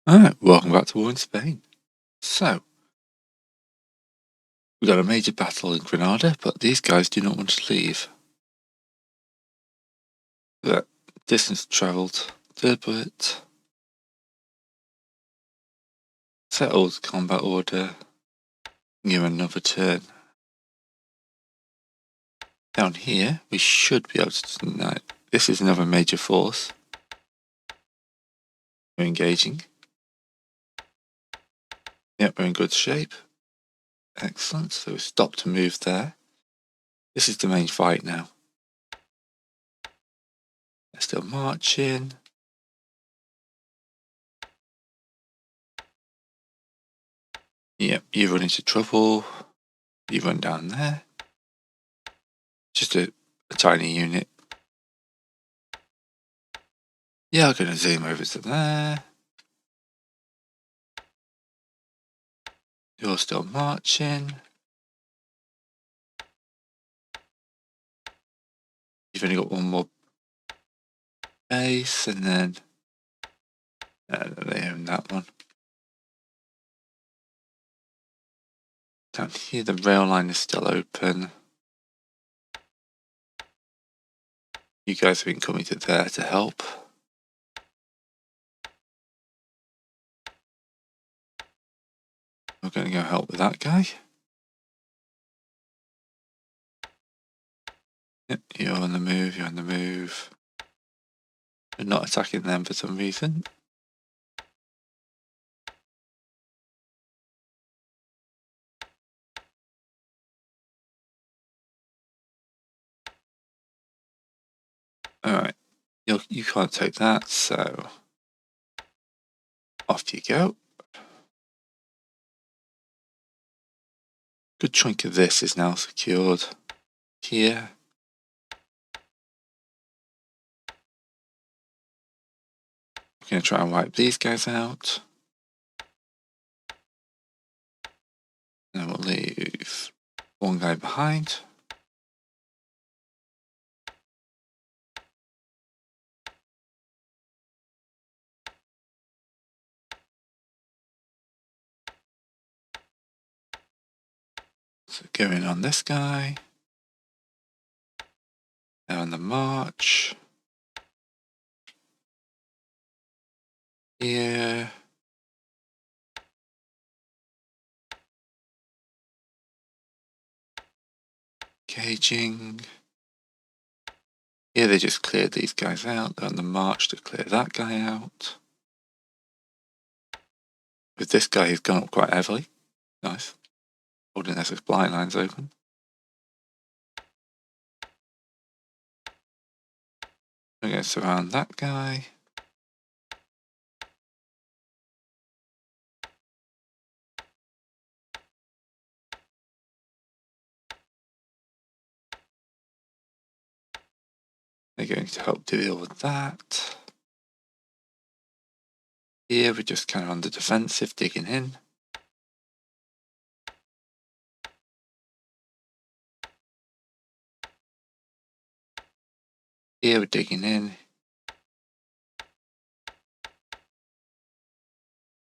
Alright, welcome back to War in Spain. So, we got a major battle in Granada, but these guys do not want to leave. That distance travelled, deliberate, settled combat order, give another turn. Down here, we should be able to deny. This is another major force. We're engaging. Yep, we're in good shape. Excellent, so we stop to move there. This is the main fight now. They're still marching. Yep, you run into trouble. You run down there. Just a tiny unit. Yeah, I'm going to zoom over to there. You're still marching. You've only got one more base, and then they own that one. Down here, the rail line is still open. You guys have been coming to there to help. We're going to go help with that guy. Yep, you're on the move, you're on the move. We're not attacking them for some reason. Alright, you can't take that, so off you go. Good chunk of this is now secured. Here. We're going to try and wipe these guys out. And we'll leave one guy behind. So going on this guy. Now on the march. Here. Caging. Here they just cleared these guys out. They're on the march to clear that guy out. With this guy, he's gone up quite heavily. Nice. Holding their supply lines open. We're going to surround that guy. They're going to help deal with that. Here we're just kind of on the defensive, digging in. Here we're digging in.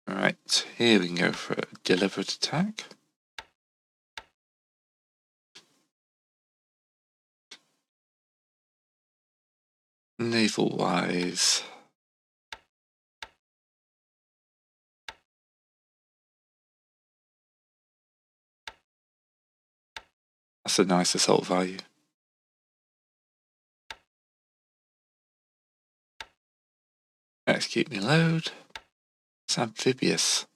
Alright, here we can go for a deliberate attack. Naval wise. That's a nice assault value. Execute me load. It's amphibious.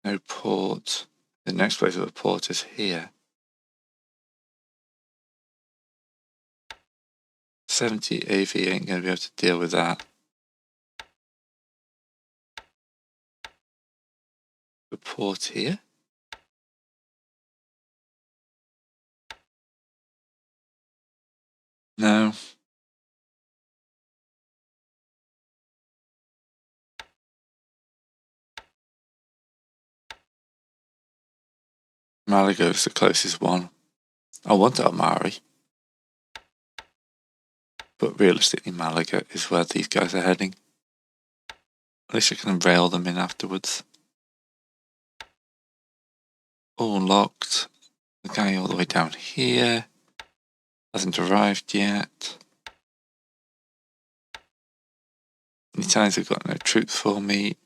No port. The next place of a port is here. 70 AV ain't going to be able to deal with that. The port here. No. Malaga is the closest one. I want Almari. but realistically Malaga is where these guys are heading. At least I can rail them in afterwards. All locked. The guy all the way down here hasn't arrived yet. The Italians have got no troops for me.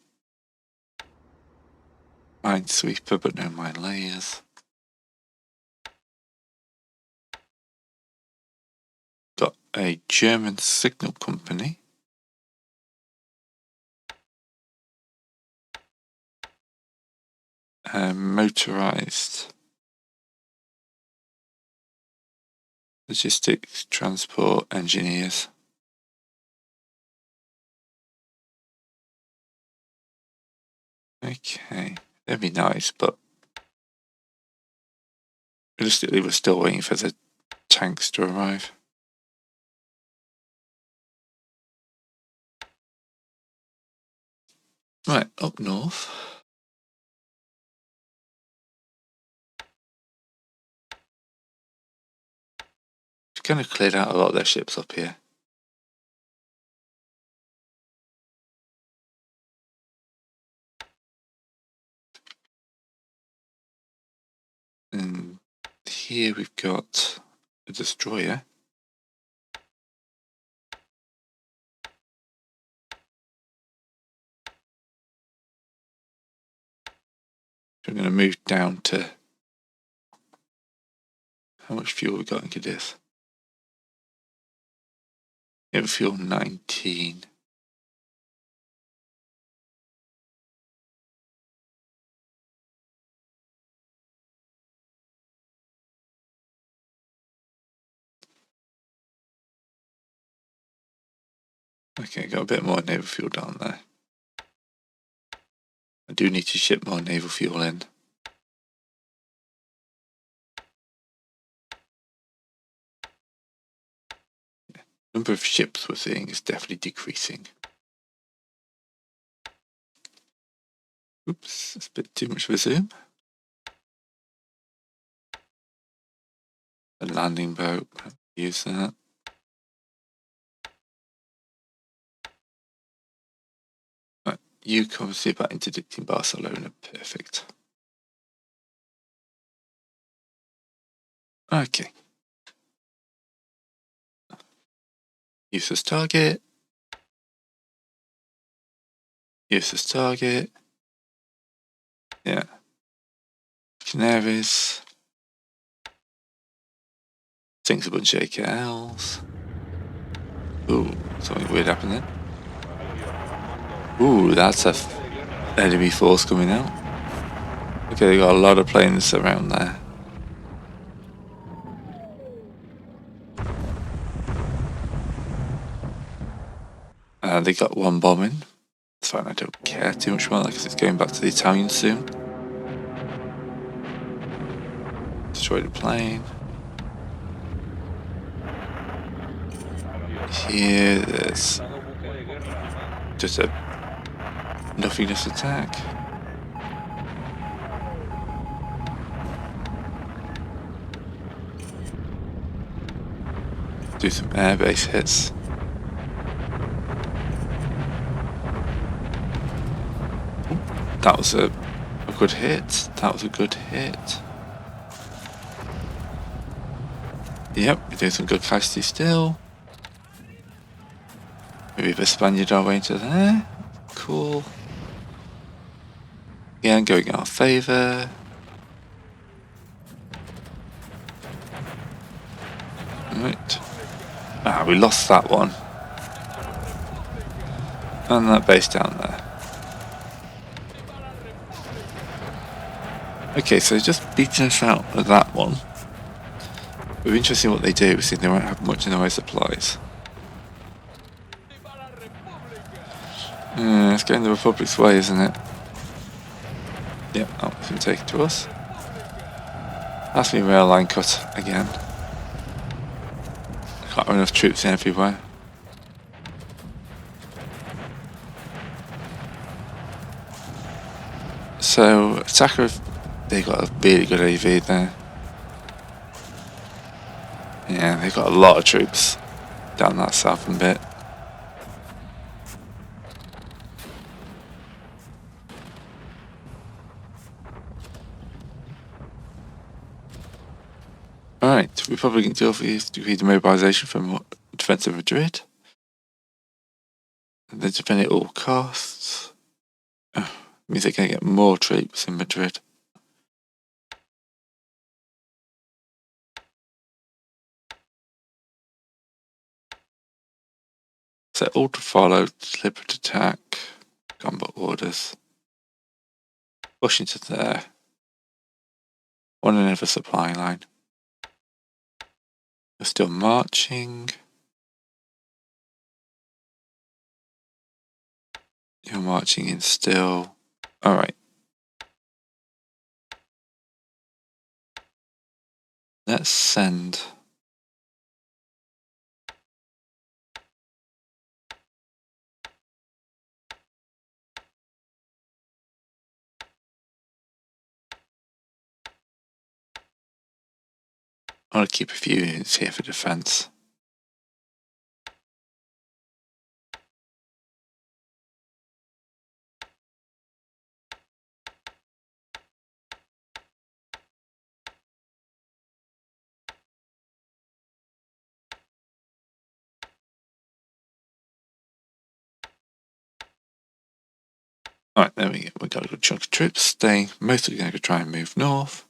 Minesweeper, but no mine layers. Got a German signal company. Motorized logistics, transport, engineers. Okay, that'd be nice, but realistically we're still waiting for the tanks to arrive. Right, up north. We've kind of cleared out a lot of their ships up here. And here we've got a destroyer. So I'm going to move down to how much fuel we got in Cadiz. We have fuel 19. Okay, got a bit more naval fuel down there. I do need to ship more naval fuel in. Number of ships we're seeing is definitely decreasing. Oops, that's a bit too much of a zoom. A landing boat, use that. Right, you come see about interdicting Barcelona, perfect. Okay. Useless target. Useless target. Yeah. Canaries. Sinks a bunch of AKLs. Ooh, something weird happened then. Ooh, that's a enemy force coming out. Okay, they got a lot of planes around there. They got one bombing. It's fine, I don't care too much about that because it's going back to the Italians soon. Destroyed a plane. Here, there's just a nothingness attack. Do some airbase hits. That was a good hit. That was a good hit. Yep, we're doing some good casualty still. Maybe we've Spaniard our way into there. Cool. Yeah, going in our favour. Right. Ah, we lost that one. And that base down there. Okay, so just beating us out of that one. It'll be interesting what they do, seeing they won't have much in the way of supplies. It's going the Republic's way, isn't it? Yep, that's been taken to us. That's been rail line cut again. Can't have enough troops everywhere. So, Sakharov, they got a really good AV there. Yeah, they got a lot of troops. down that southern bit. Alright, we're probably going to deal with degree demobilization from defense of Madrid. And then defend at all costs. Means they're going to get more troops in Madrid. Set all to follow, deliberate attack, combat orders. Push into there. On another supply line. We're still marching. You're marching in still. Alright. Let's send. I want to keep a few units here for defense. Alright, there we go. We've got a good chunk of troops staying. Mostly going to try and move north.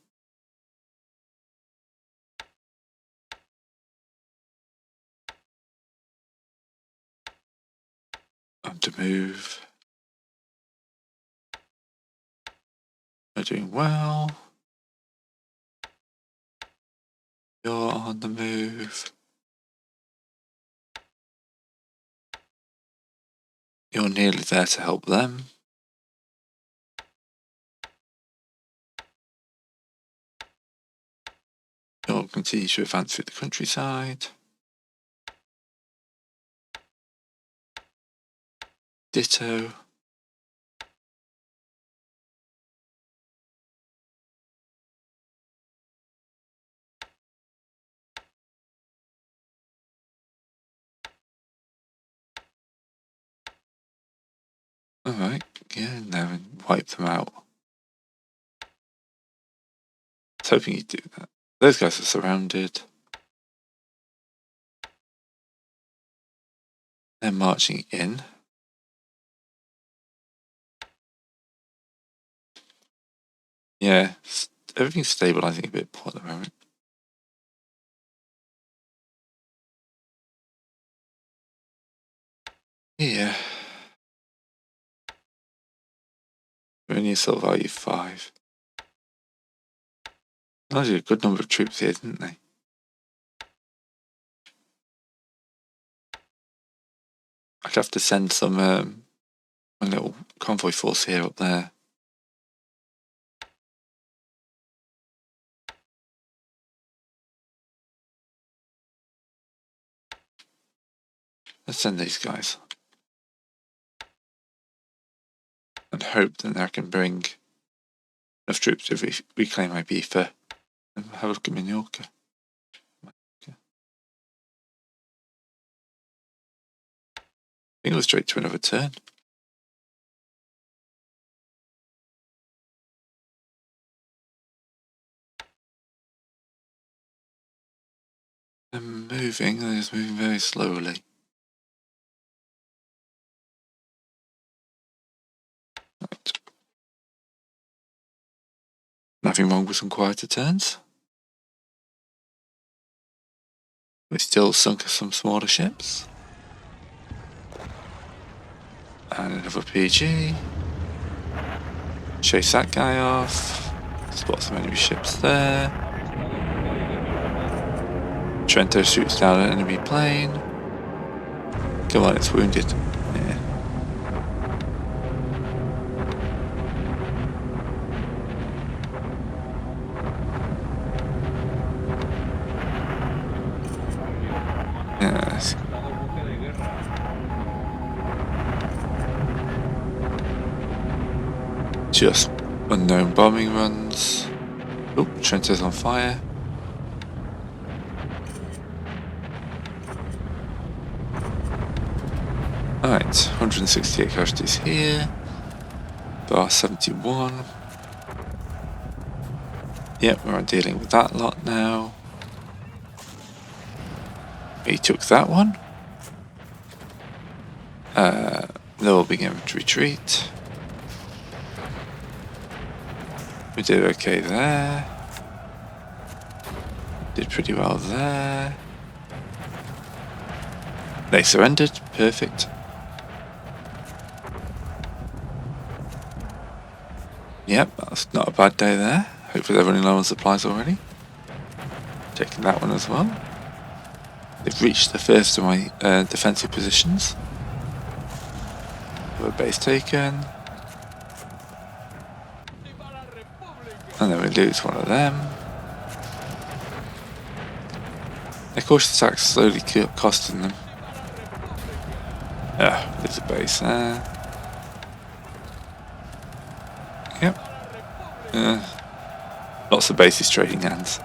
To move. We're doing well. You're on the move. You're nearly there to help them. You'll continue to advance through the countryside. Ditto. Alright, yeah, now and wipe them out. I was hoping you'd do that. Those guys are surrounded. They're marching in. Yeah, everything's stabilizing a bit poor at the moment. Yeah. We're only assault value 5. There's a good number of troops here, didn't they? I'd have to send some a little convoy force here up there. Let's send these guys. And hope that I can bring enough troops to reclaim Ibiza and have a look at Minorca. I think it was straight to another turn. They're just moving very slowly. Right. Nothing wrong with some quieter turns. We still sunk some smaller ships. And another PG. Chase that guy off. Spot some enemy ships there. Trento shoots down an enemy plane. Come on, it's wounded. Yeah. Yes. Just unknown bombing runs. Oh, Trento's on fire. Right, 168 casualties here. Bar 71. Yep, we're dealing with that lot now. He took that one. They'll begin to retreat. We did okay there. Did pretty well there. They surrendered. Perfect. Yep, that's not a bad day there. Hopefully they're running low on supplies already. Taking that one as well. They've reached the first of my defensive positions. A base taken. And then we lose one of them. Their cautious attack's slowly costing them. There's a base there. Yep. Lots of bases trading hands.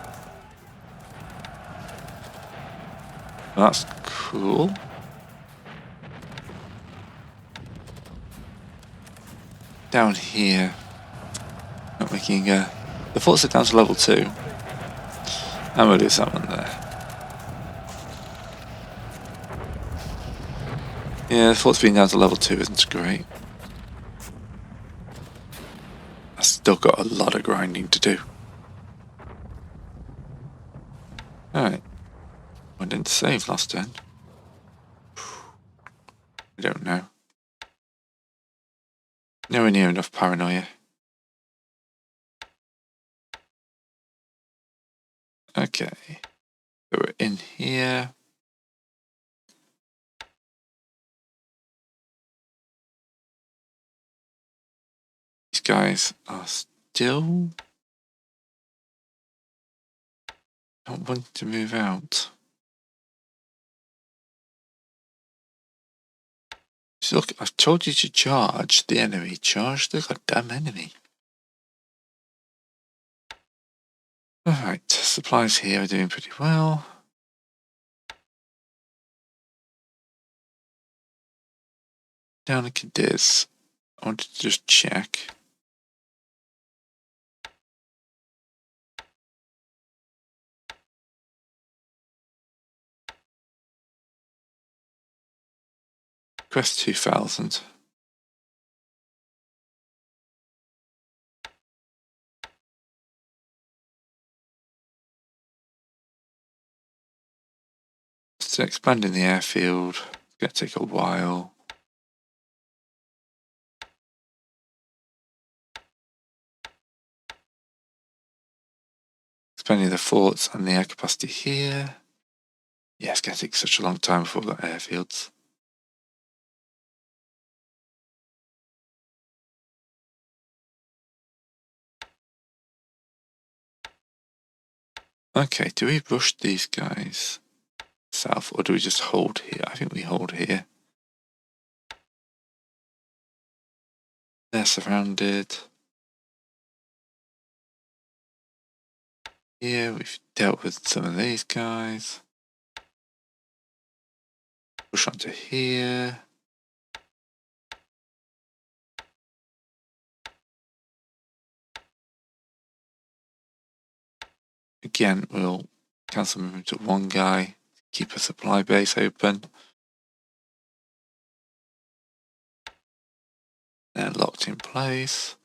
Well, that's cool. Down here, not making the forts are down to level 2. And we'll lose that one there. Yeah, the fort's being down to level 2 isn't great. I've still got a lot of grinding to do. Alright. Went into save last turn. I don't know. Nowhere near enough paranoia. Okay. So we're in here. These guys are still not wanting to move out. So look, I've told you to charge the enemy. Charge the goddamn enemy. Alright, supplies here are doing pretty well. Down in Cadiz, I wanted to just check. Quest 2000. So expanding the airfield, it's going to take a while. Expanding the forts and the air capacity here. Yeah, it's going to take such a long time before we've got airfields. Okay, do we rush these guys south or do we just hold here? I think we hold here. They're surrounded. Here we've dealt with some of these guys. Push onto here. Again, we'll cancel movement to one guy, keep a supply base open. They're locked in place.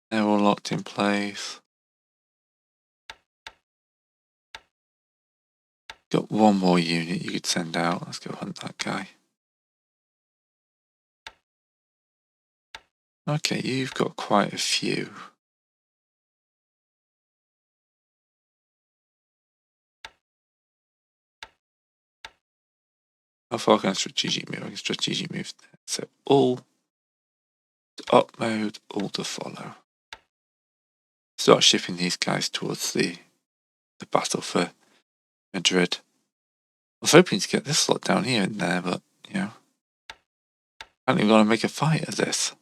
They're all locked in place. Got one more unit you could send out. Let's go hunt that guy. Okay, you've got quite a few. How far can I strategic move? I can strategic move there. So all to up mode, all to follow. Start shipping these guys towards the battle for Madrid. I was hoping to get this slot down here and there, but you know, I haven't even got to make a fight of this.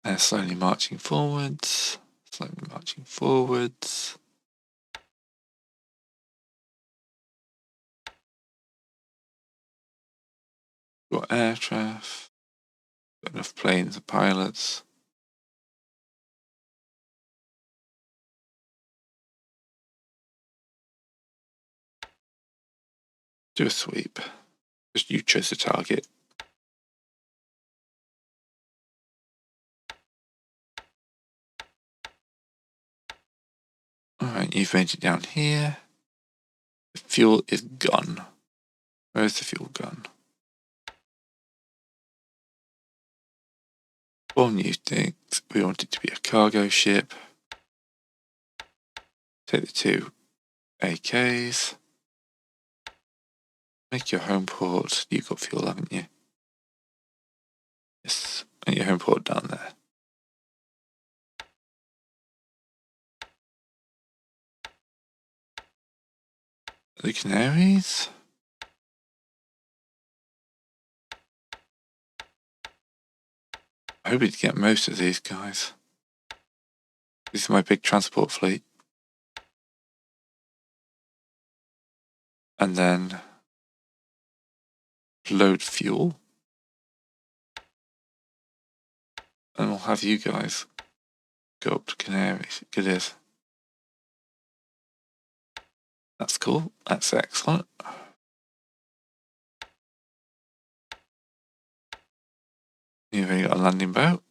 They're slowly marching forwards. Slowly marching forwards. Got air traffic. Got enough planes and pilots. Do a sweep. Just you chose the target. Alright, you've made it down here. The fuel is gone. Where's the fuel gone? All new things. We want it to be a cargo ship. Take the 2 AKs. Make your home port. You've got fuel, haven't you? Yes. And your home port down there. The Canaries. I hope we get most of these guys. This is my big transport fleet. And then load fuel. And we'll have you guys go up to Canaries. It is. That's cool. That's excellent. You've only got a landing boat.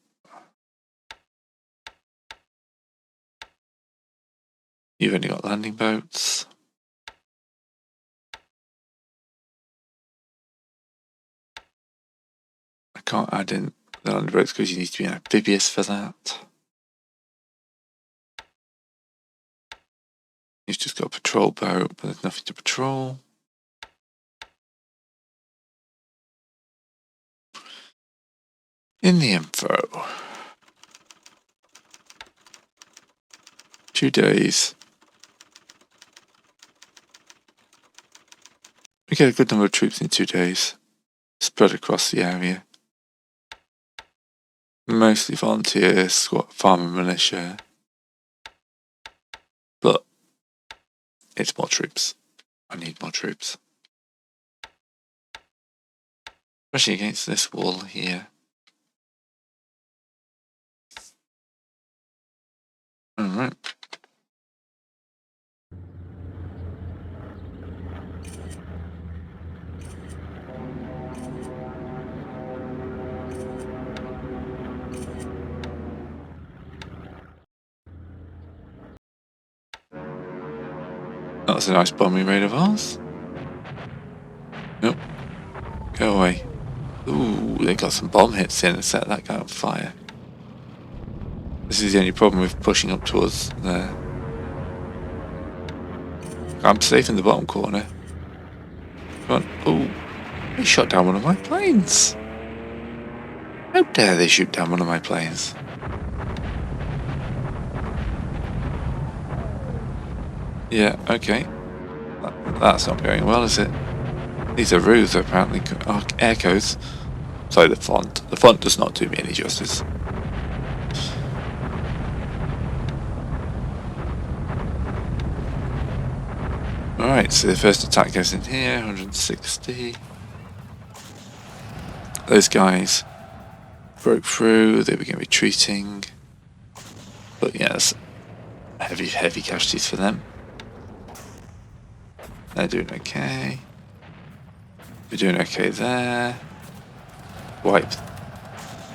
You've only got landing boats. I can't add in the landing boats because you need to be an amphibious for that. You've just got a patrol boat, but there's nothing to patrol. In the info. 2 days. We get a good number of troops in 2 days, spread across the area. Mostly volunteers, squad, farmer militia. But it's more troops. I need more troops. Especially against this wall here. Alright. That was a nice bombing raid of ours. Nope. Go away. Ooh, they got some bomb hits in and set that guy on fire. This is the only problem with pushing up towards there. I'm safe in the bottom corner. Come on. Ooh, they shot down one of my planes. How dare they shoot down one of my planes? Yeah, okay. That's not going well, is it? These are roofs, apparently. Oh, air codes. Sorry, the font. The font does not do me any justice. Alright, so the first attack goes in here, 160. Those guys broke through, they began retreating. But yes, heavy casualties for them. They're doing okay. We're doing okay there. Wipe.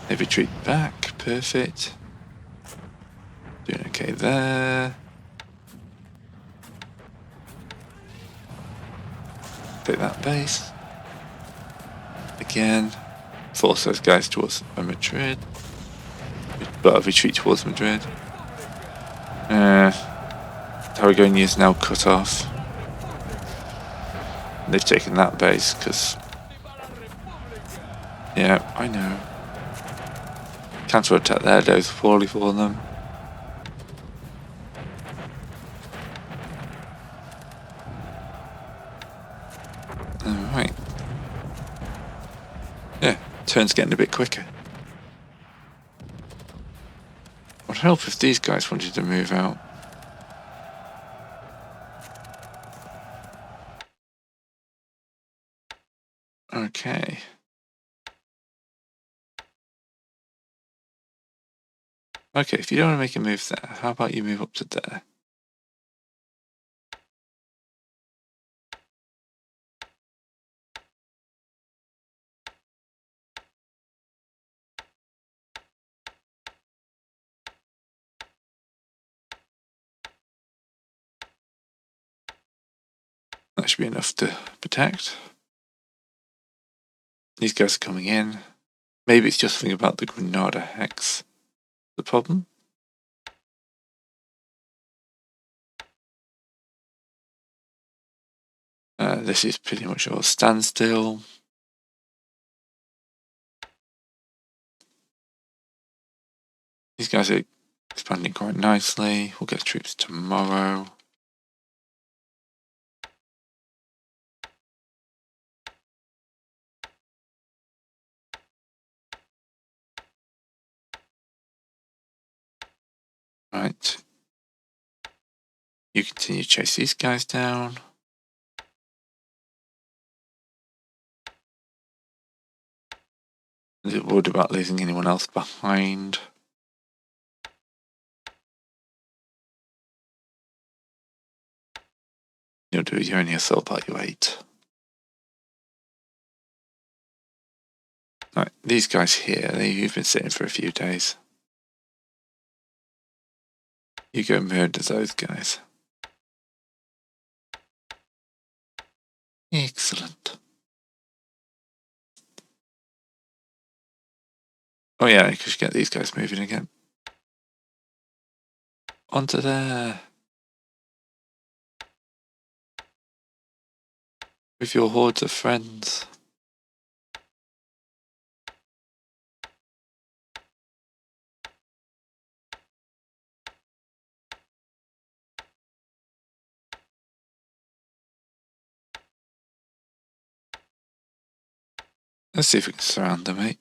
They retreat back, perfect. Doing okay there. Take that base. Again, force those guys towards Madrid. But retreat towards Madrid. Tarragona is now cut off. They've taken that base because... Yeah, I know. Counter-attack there goes poorly for them. Alright. Yeah, turn's getting a bit quicker. Would help if these guys wanted to move out. Okay. Okay, if you don't want to make a move there, how about you move up to there? That should be enough to protect. These guys are coming in. Maybe it's just something about the Granada hex. The problem? This is pretty much all standstill. These guys are expanding quite nicely. We'll get troops tomorrow. Right. You continue to chase these guys down. Is it worried about losing anyone else behind? You'll do your only assault value 8. Right, these guys here, they've been sitting for a few days. You go murder those guys. Excellent. Oh yeah, because you get these guys moving again. Onto there. With your hordes of friends. Let's see if we can surround them, mate.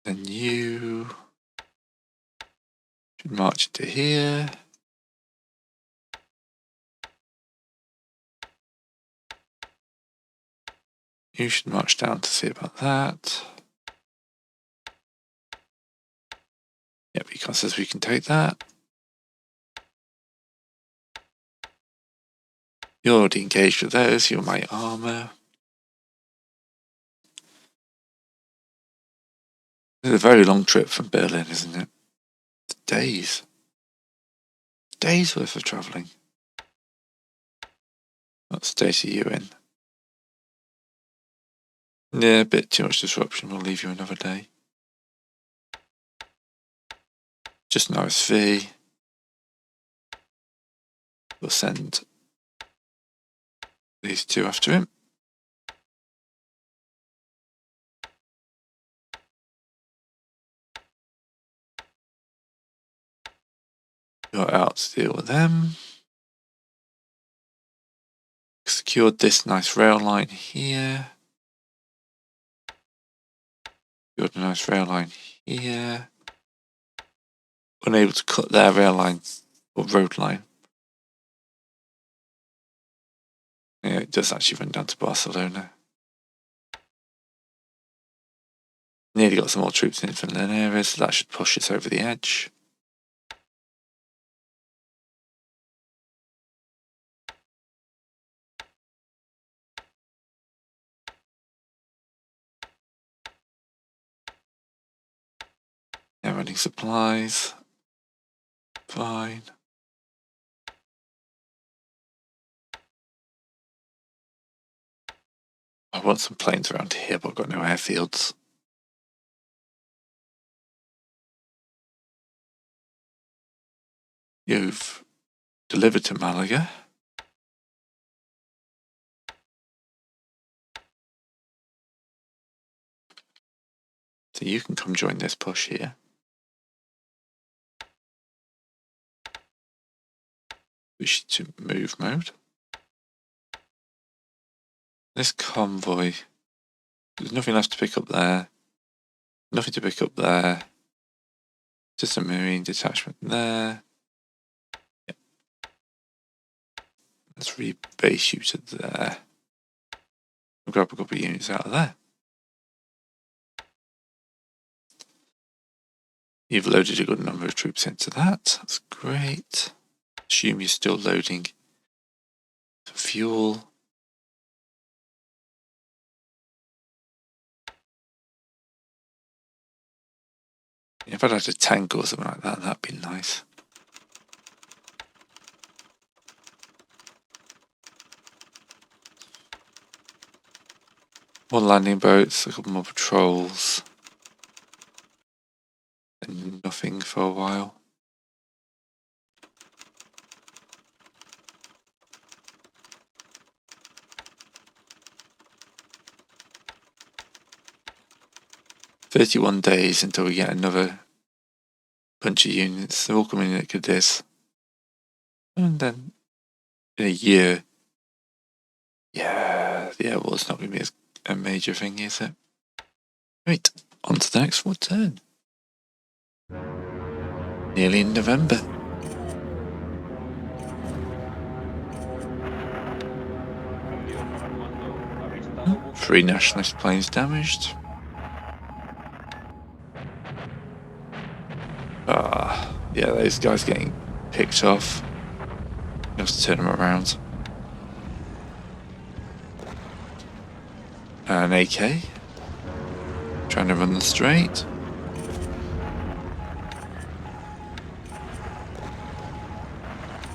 Then you should march into here. You should march down to see about that. Yep, Econ says we can take that. You're already engaged with those, you're my armour. It's a very long trip from Berlin, isn't it? It's days. Days worth of travelling. What state are you in? Yeah, a bit too much disruption. We'll leave you another day. Just an RSV. We'll send these two after him. You're out to deal with them. Secured this nice rail line here. Secured a nice rail line here. Unable to cut their rail line or road line. Yeah, it does actually run down to Barcelona. Nearly got some more troops in from Linares, so that should push us over the edge. Yeah, running supplies. Fine. I want some planes around here, but I've got no airfields. You've delivered to Malaga. So you can come join this push here. Switch to move mode. This convoy, there's nothing left to pick up there. Nothing to pick up there. Just a marine detachment there. Yep. Let's rebase you to there. We'll grab a couple of units out of there. You've loaded a good number of troops into that. That's great. Assume you're still loading for fuel. If I'd had a tank or something like that, that'd be nice. More landing boats, a couple more patrols. And nothing for a while. "31 days until we get another bunch of units. They're all coming in at Cadiz. And then in a year, yeah, well, it's not going to be a major thing, is it? Right, on to the next one turn. Nearly in November. Three nationalist planes damaged. Yeah, those guys getting picked off. You have to turn them around. An AK. Trying to run them straight.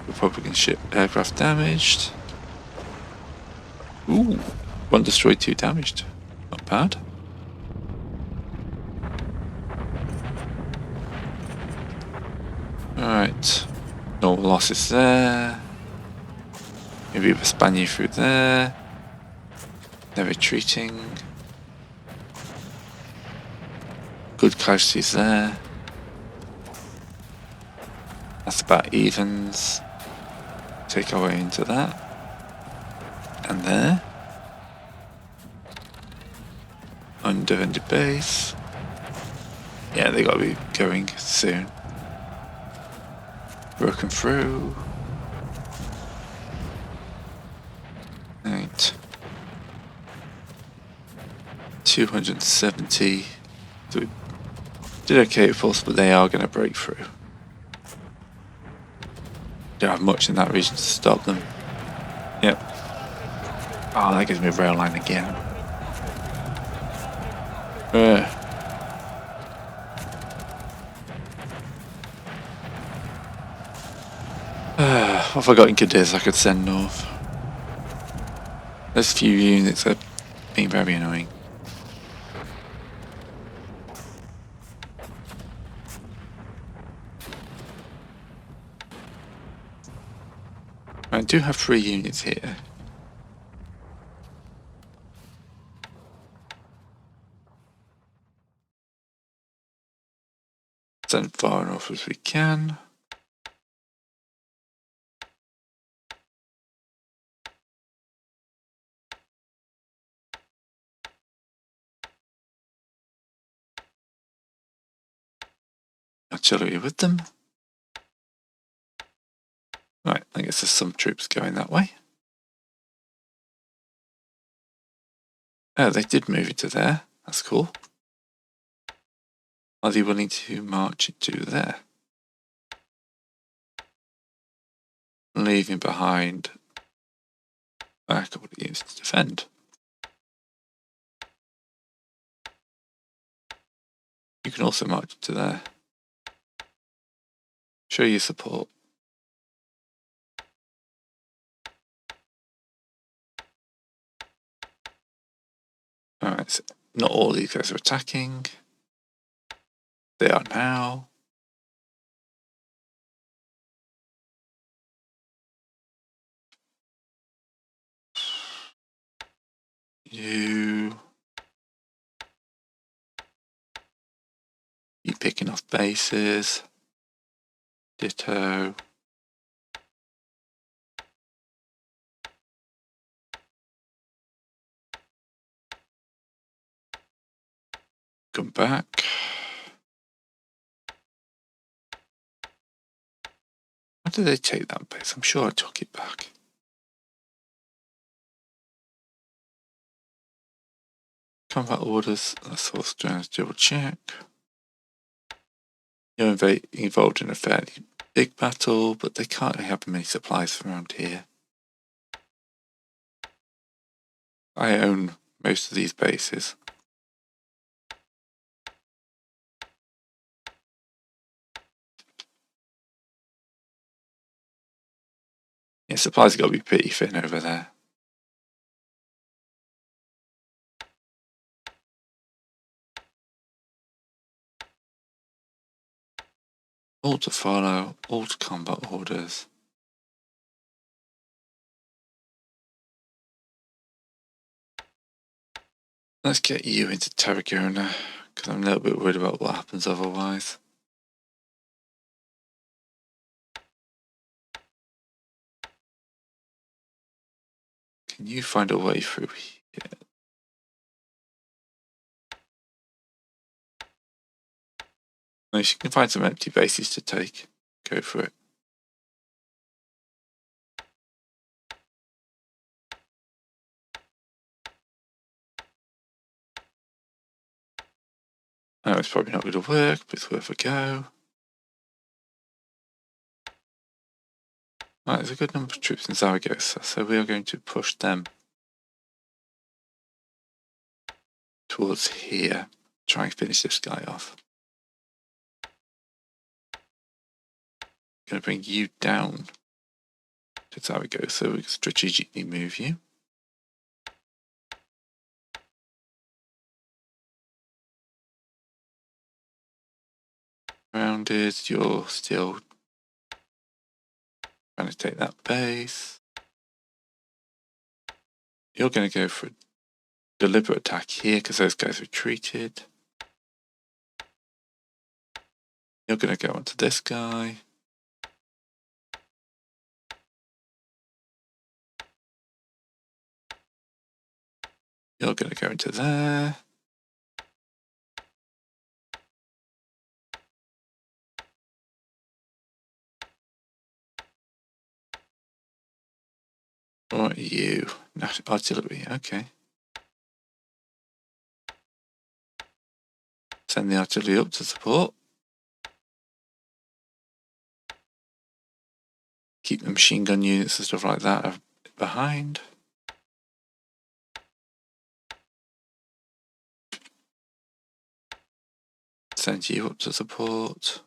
Republican ship aircraft damaged. Ooh, one destroyed, two damaged. Not bad. Alright. No losses there. Maybe we'll span you through there. They're retreating. Good casualties there. That's about evens. Take our way into that. And there. Under base. Yeah, they gotta be going soon. Broken through. Right. 270. So we did okay with us, but they are going to break through. Don't have much in that region to stop them. Yep. Oh, that gives me a rail line again. What have I got in Cadiz I could send north? Those few units are being very annoying. I do have 3 units here. Send far enough as we can. Artillery with them. Right, I guess there's some troops going that way. Oh, they did move into there. That's cool. Are they willing to march into there? Leaving behind a couple of units to defend. You can also march into there. Show your support. Alright, so not all these guys are attacking. They are now. You picking off bases. Ditto. come back. Why did they take that base? I'm sure I took it back. Combat orders, let's also double check. You're involved in a fairly big battle, but they can't really have many supplies around here. I own most of these bases. Yeah, supplies have got to be pretty thin over there. All to follow, all to combat orders. Let's get you into Tarragona, because I'm a little bit worried about what happens otherwise. Can you find a way through here? Nice, you can find some empty bases to take. Go for it. I know it's probably not going to work, but it's worth a go. Right, there's a good number of troops in Zaragoza, so we are going to push them towards here. Try and finish this guy off. Going to bring you down to Zaragoza, so we can strategically move you. Rounded, you're still trying to take that base. You're going to go for a deliberate attack here because those guys retreated. You're going to go onto this guy. You're going to go into there. What are you? Artillery, okay. Send the artillery up to support. Keep the machine gun units and stuff like that behind. Send you up to support.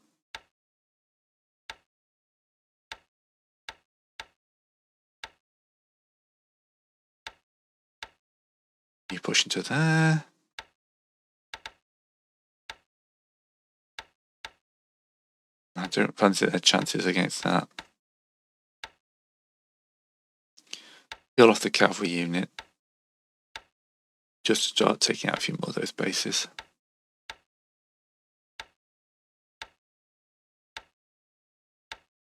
You push into there. I don't fancy their chances against that. Kill off the cavalry unit. Just to start taking out a few more of those bases.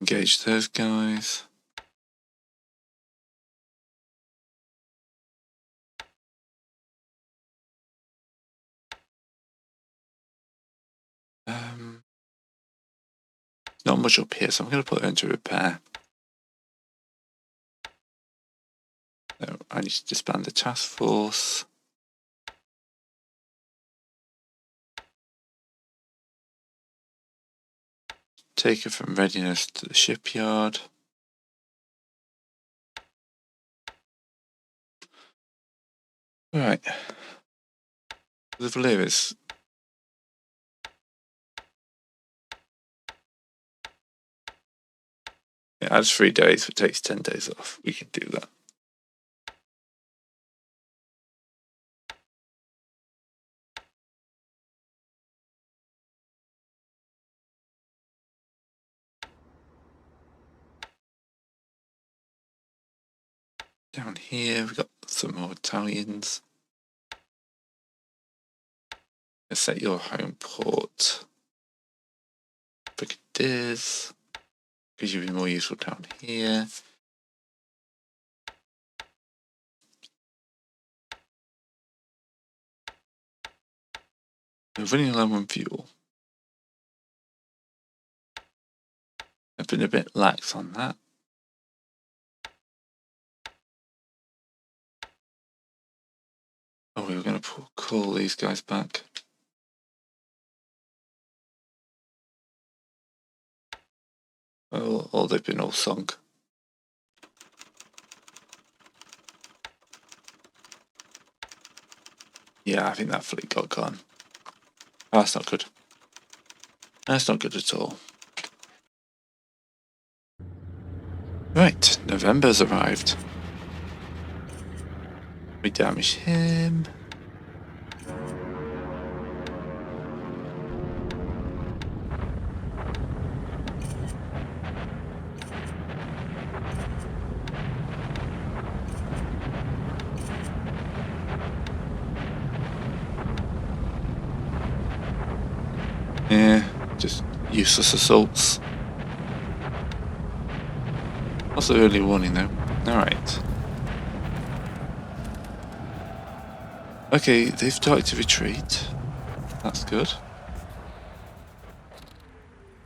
Engage those guys. Not much up here, so I'm going to put it into repair. So I need to disband the task force. Take it from readiness to the shipyard. Right. The Valeris. It adds 3 days, it takes 10 days off. We can do that. Down here, we've got some more Italians. Let's set your home port for Cadiz, because you'll be more useful down here. We're running low on fuel. I've been a bit lax on that. Oh, we were going to call these guys back. Oh, they've been all sunk. Yeah, I think that fleet got gone. Oh, that's not good. That's not good at all. Right, November's arrived. We damage him. Yeah, just useless assaults. What's the early warning though? Alright. Okay, they've started to retreat. That's good.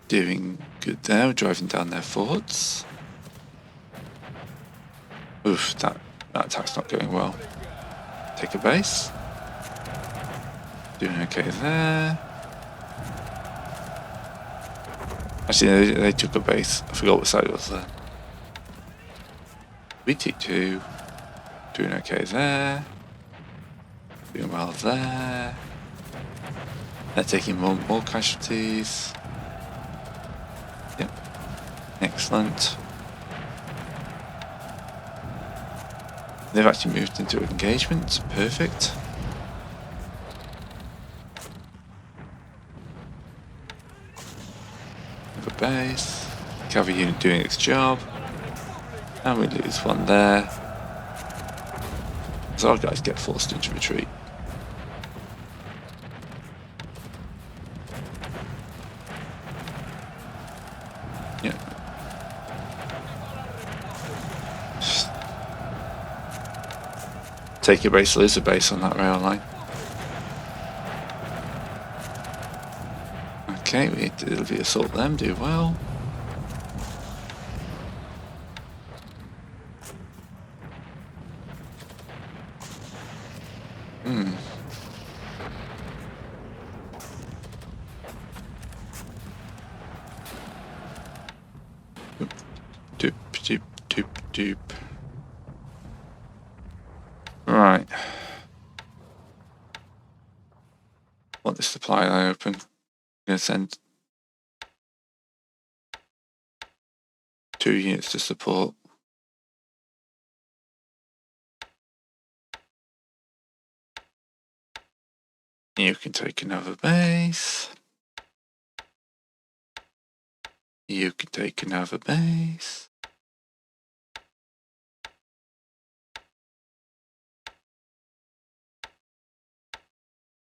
Doing good there, driving down their forts. Oof, that attack's not going well. Take a base. Doing okay there. Actually, they took a base. I forgot what side it was there. BT2. Doing okay there. Doing well there. They're taking more casualties. Yep. Excellent. They've actually moved into engagement. Perfect. Have a base. Cavalry unit doing its job. And we lose one there. So our guys get forced into retreat. Yeah. Take your base, lose a base on that rail line. Okay, we did the assault them, do well. Doop, doop, doop, doop. Right. Want the supply line open. I'm going to send 2 units to support. You can take another base. You can take another base.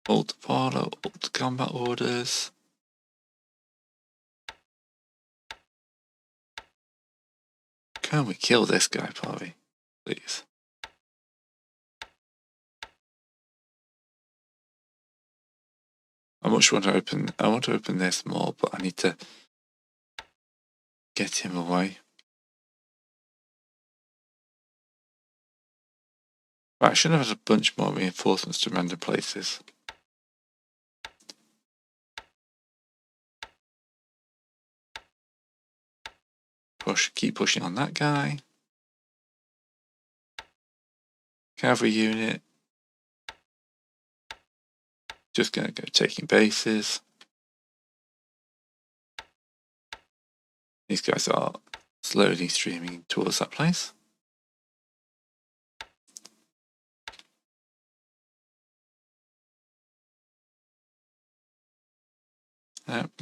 Hold to follow, hold to combat orders. Can we kill this guy, Parvy? Please. I want to open this more, but I need to get him away. Right, I should have had a bunch more reinforcements to random places. Keep pushing on that guy. Cavalry unit. Just gonna go taking bases. These guys are slowly streaming towards that place.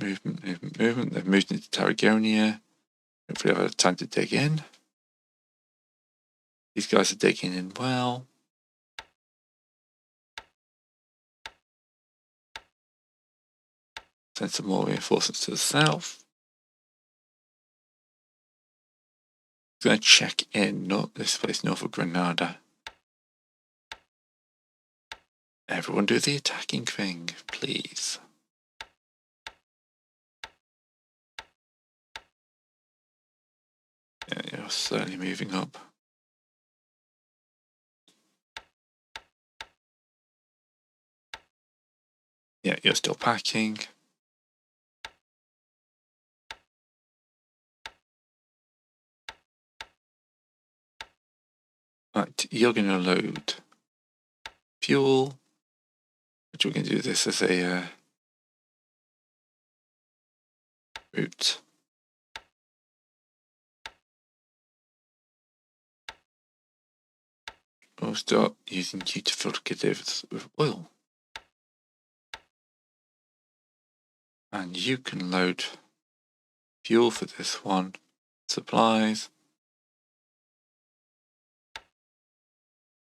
Movement. They've moved into Tarragona. Hopefully I've had time to dig in. These guys are digging in well. Send some more reinforcements to the south. I'm going to check in this place north of Granada. Everyone do the attacking thing, please. Yeah, you're slowly moving up. Yeah, you're still packing. Right, you're going to load fuel, which we're going to do this as a route. We'll start using you to fill cadavers with oil. And you can load fuel for this one, supplies,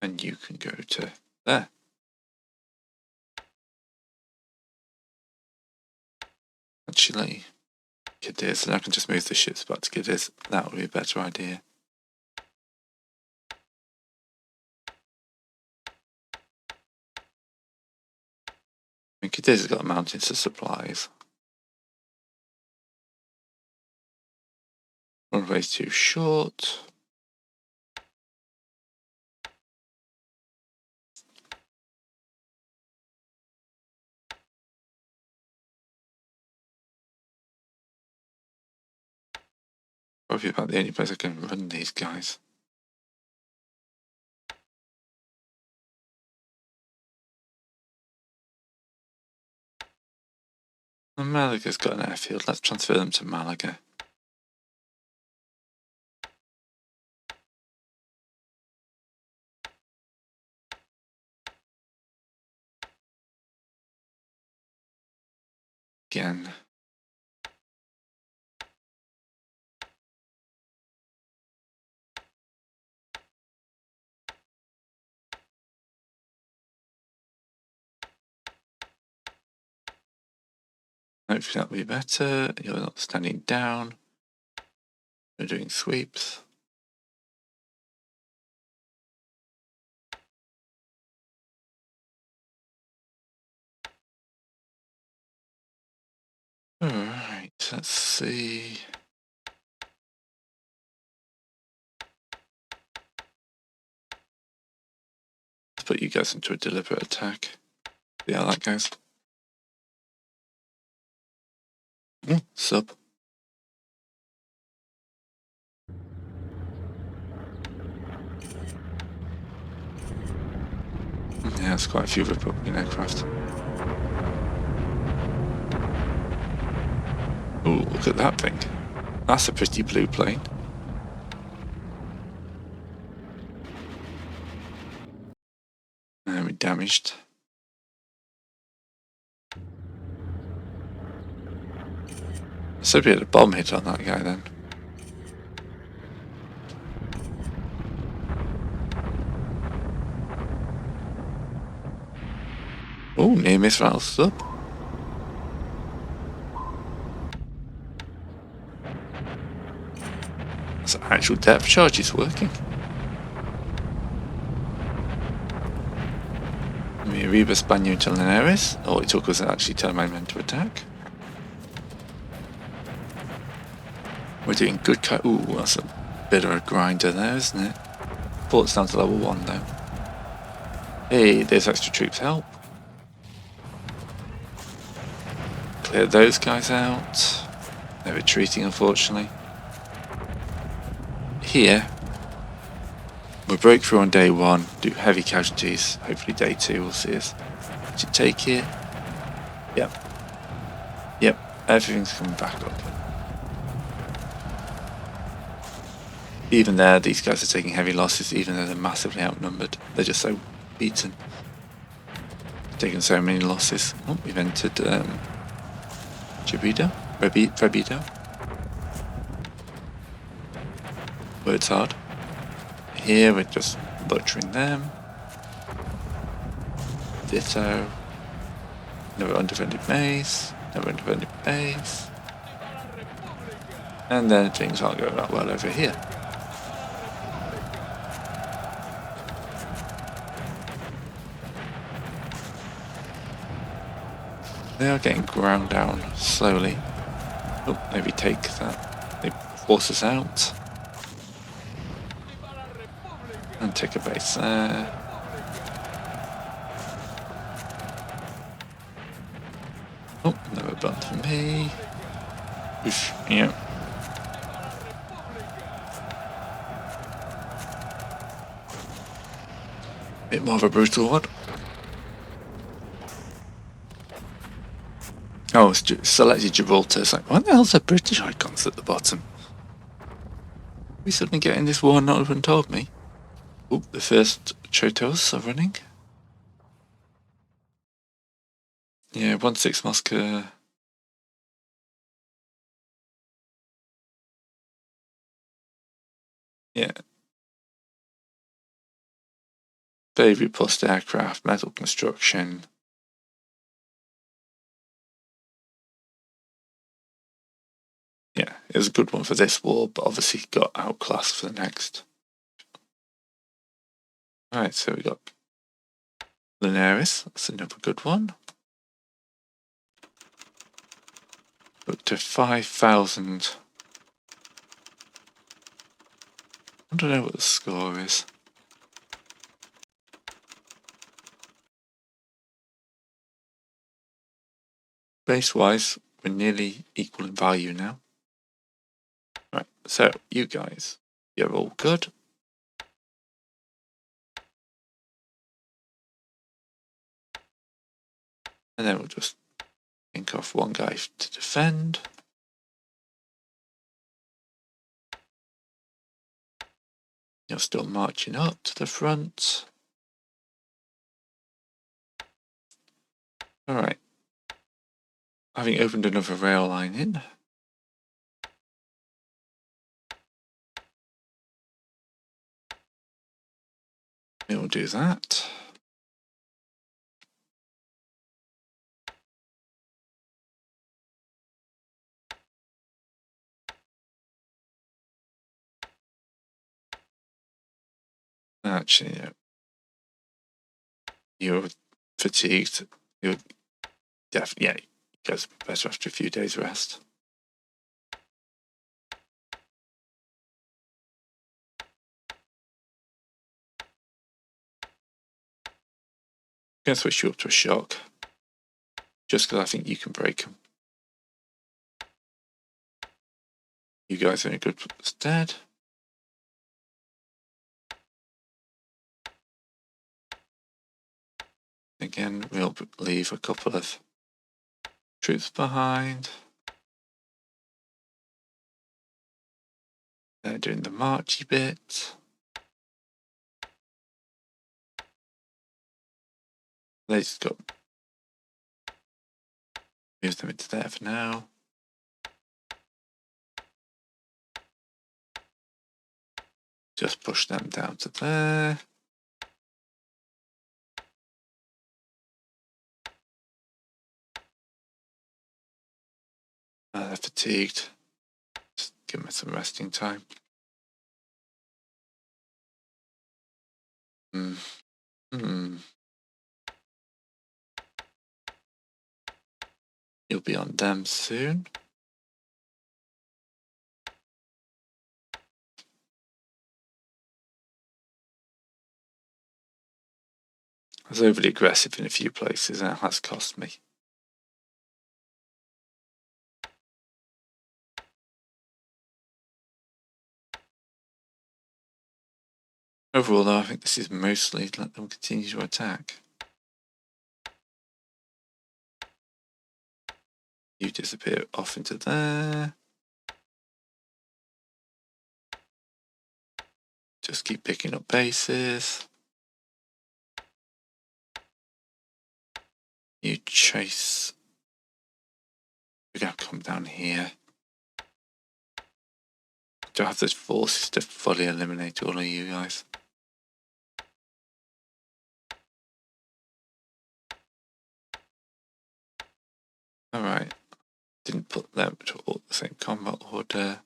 and you can go to there. Actually, Cadiz, and I can just move the ships back to Cadiz. That would be a better idea. I mean, Cadiz has got mountains of supplies. Runway's too short. Probably about the only place I can run these guys. And Malaga's got an airfield. Let's transfer them to Malaga. Again. Hopefully that'll be better. You're not standing down. You're doing sweeps. Alright, let's see. Let's put you guys into a deliberate attack. See how that goes. Sub. Yeah, that's quite a few Republican aircraft. Ooh, look at that thing. That's a pretty blue plane. And damaged. So we had a bomb hit on that guy then. Oh, near missile sub. That's an actual depth charge is working. We Arriba Spaniel to Linares. All it took was actually tell my men to attack. We're doing good. Ooh, that's a bit of a grinder there, isn't it? Port's down to level 1 though. Hey, there's extra troops help. Clear those guys out. They're retreating, unfortunately. Here, we'll break through on day 1, do heavy casualties. Hopefully day 2 will see us. Did you take it? Yep. Yep, everything's coming back up. Even there, these guys are taking heavy losses, even though they're massively outnumbered. They're just so beaten. Taking so many losses. Oh, we've entered Rebido. Words hard. Here we're just butchering them. Ditto. Another undefended base. Another undefended base. And then things aren't going that well over here. They are getting ground down slowly. Oh, maybe take that. They force us out. And take a base there. Oh, another blunt for me. Oof, yeah. Bit more of a brutal one. Oh, it's selected Gibraltar. It's like, why the hell's the British icons at the bottom? We suddenly getting this war not even told me. Oh, the first Chotos are running. Yeah, 1-6 Moscow. Yeah. Baby plus aircraft, metal construction. Yeah, it was a good one for this war, but obviously got outclassed for the next. Alright, so we got Linares, that's another good one. Up to 5,000. I don't know what the score is. Base-wise, we're nearly equal in value now. Right, so you guys, you're all good. And then we'll just think off one guy to defend. You're still marching up to the front. Alright. Having opened another rail line in. We'll do that. Actually, you're fatigued. You're definitely, yeah, you guys are better after a few days rest. I'm going to switch you up to a shock. Just because I think you can break them. You guys are in a good stead. Again, we'll leave a couple of troops behind. They're doing the marchy bit. They just got move them into there for now. Just push them down to there. They're fatigued. Just give them some resting time. You'll be on them soon. I was overly aggressive in a few places and it has cost me. Overall though, I think this is mostly to let them continue to attack. You disappear off into there. Just keep picking up bases. You chase. We're going to come down here. Do I have those forces to fully eliminate all of you guys? Alright. Didn't put them to all the same combat order.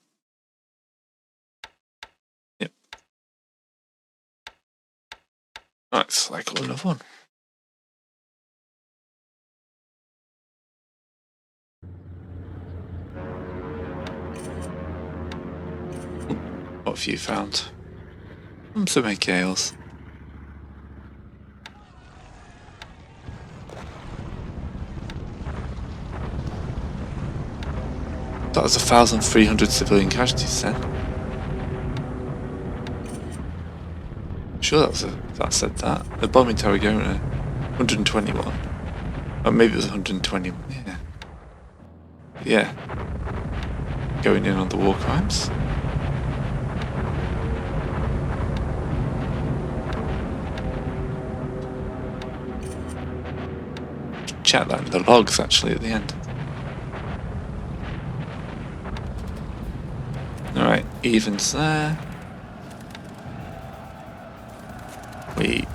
Yep. Right, cycle another one. What have you found? Some AKLs. That was 1,300 civilian casualties then. I'm sure that said that. The bombing tower going to 121. Or maybe it was 120. Yeah. Yeah. Going in on the war crimes. Check that in the logs actually at the end. Alright, evens there. We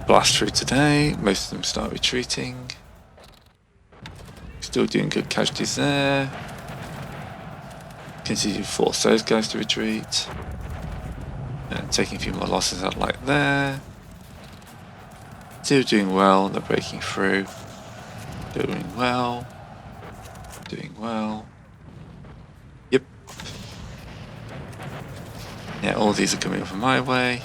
blast through today. Most of them start retreating. Still doing good casualties there. Continue to force those guys to retreat. And taking a few more losses out like there. Still doing well, they're breaking through. Doing well. Doing well. Yep. Yeah, all these are coming over my way.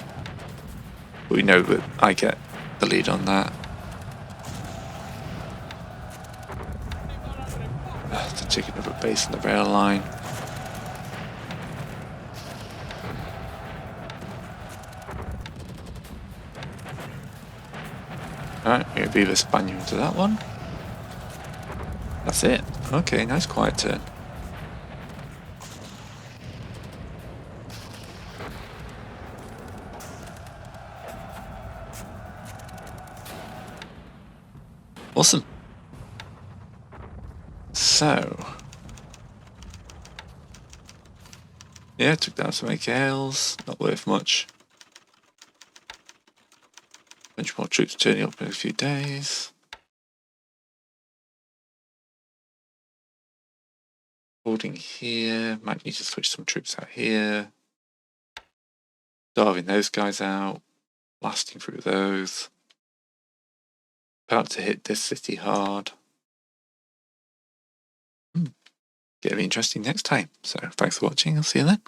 But we know that I get the lead on that. They're taking over a base on the rail line. Alright, we're going to Viva España into that one. That's it. Okay, nice quiet turn. Awesome. So, yeah, took down some AKLs, not worth much. Bunch more troops turning up in a few days. Holding here, might need to switch some troops out here. Starving those guys out, blasting through those. About to hit this city hard. Gonna be interesting next time. So thanks for watching, I'll see you then.